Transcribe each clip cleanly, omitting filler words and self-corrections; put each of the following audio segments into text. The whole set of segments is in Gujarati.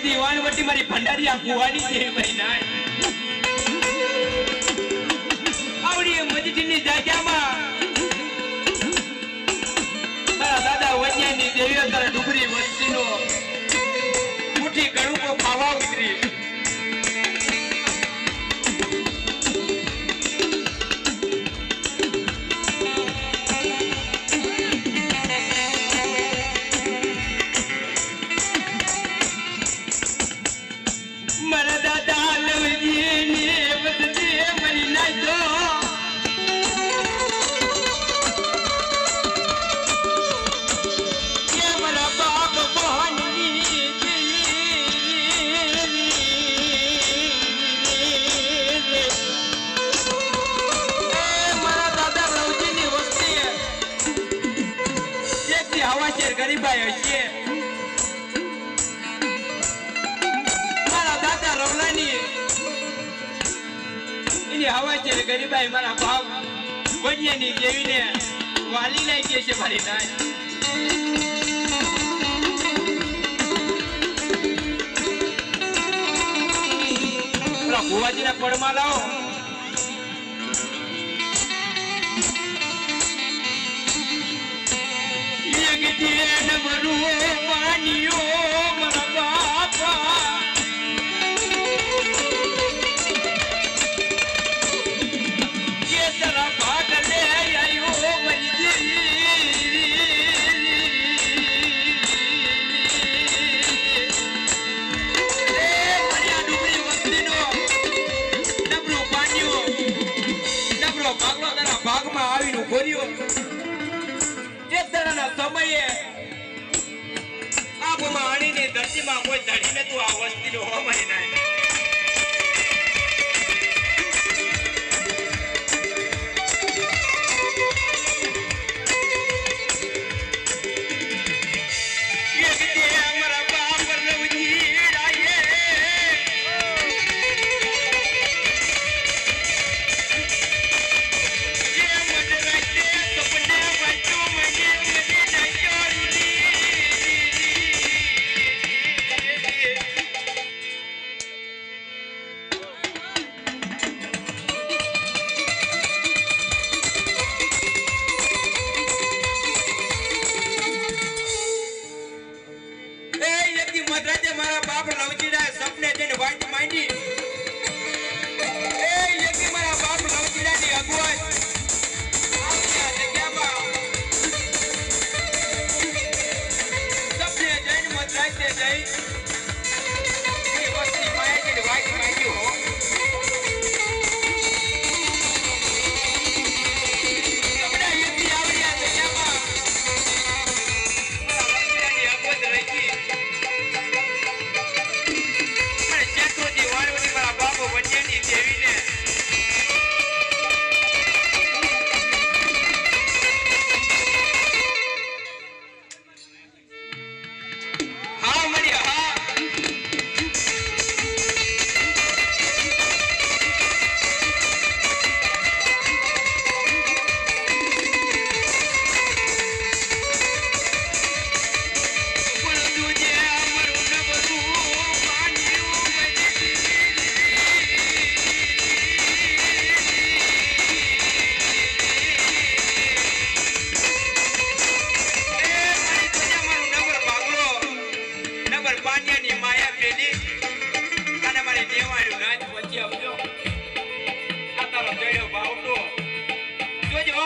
દીવાનવટી મારી ભંડારી કુવાની છે મહિના આવડી મજજીની જાગ્યામાં મારા દાદા વૈજ્ઞાની દેવીઓ તારા ડુગરી વસ્તીનો મુઠ્ઠી ગણુકો ખાવા ઉતરી ગરીબાઈ મારા બાપ વડિયાની દેવીને વાલી લઈ ગઈ છે મારી નાય ભુવાજીના પડમાં લાવો સમયે આ માણીની ધરતીમાં કોઈ ધડીને તું આ વસ્તીનો હો મારી નાય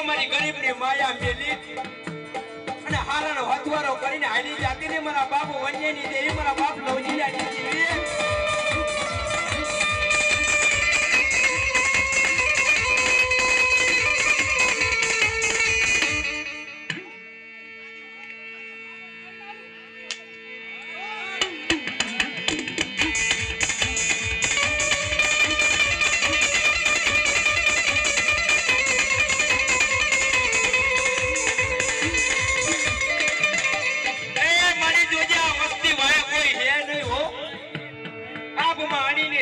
મારી ગરીબની માયા મેલી અને હારાનો હથવારો કરીને હાલી જાતી ને મારા બાપ વન્યની દેવી મારા બાપ લવજીલાની દેવી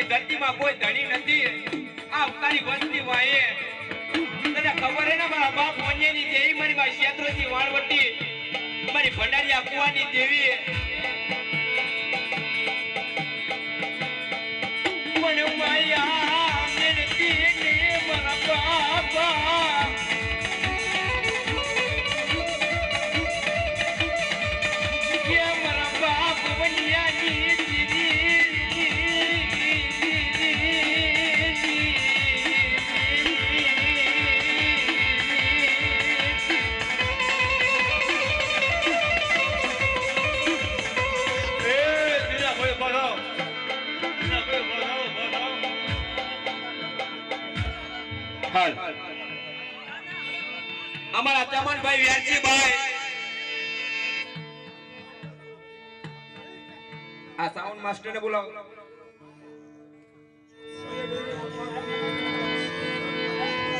ધરતીમાં કોઈ ધણી નથી આ તારી વસ્તી વાયે તને ખબર હે ને મારા બાપ વન્યની દેવી મારી માં ક્ષેત્રથી વાળવટી મારી ભંડારીયા કુવાની દેવી મને માયા મેલતી ને મારા બાપા કે મારા બાપ વન્યાની અમારા ચમનભાઈ વ્યારજીભાઈ આ સાઉન્ડ માસ્ટર ને બોલાવો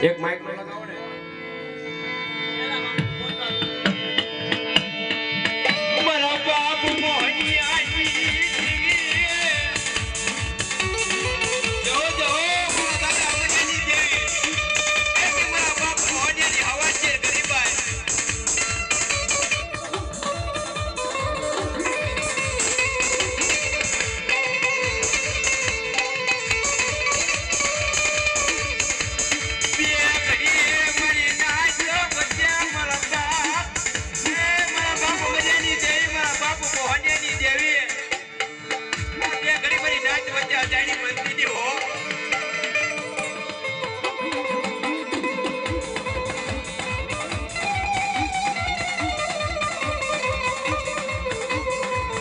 એક માઇક લગાવો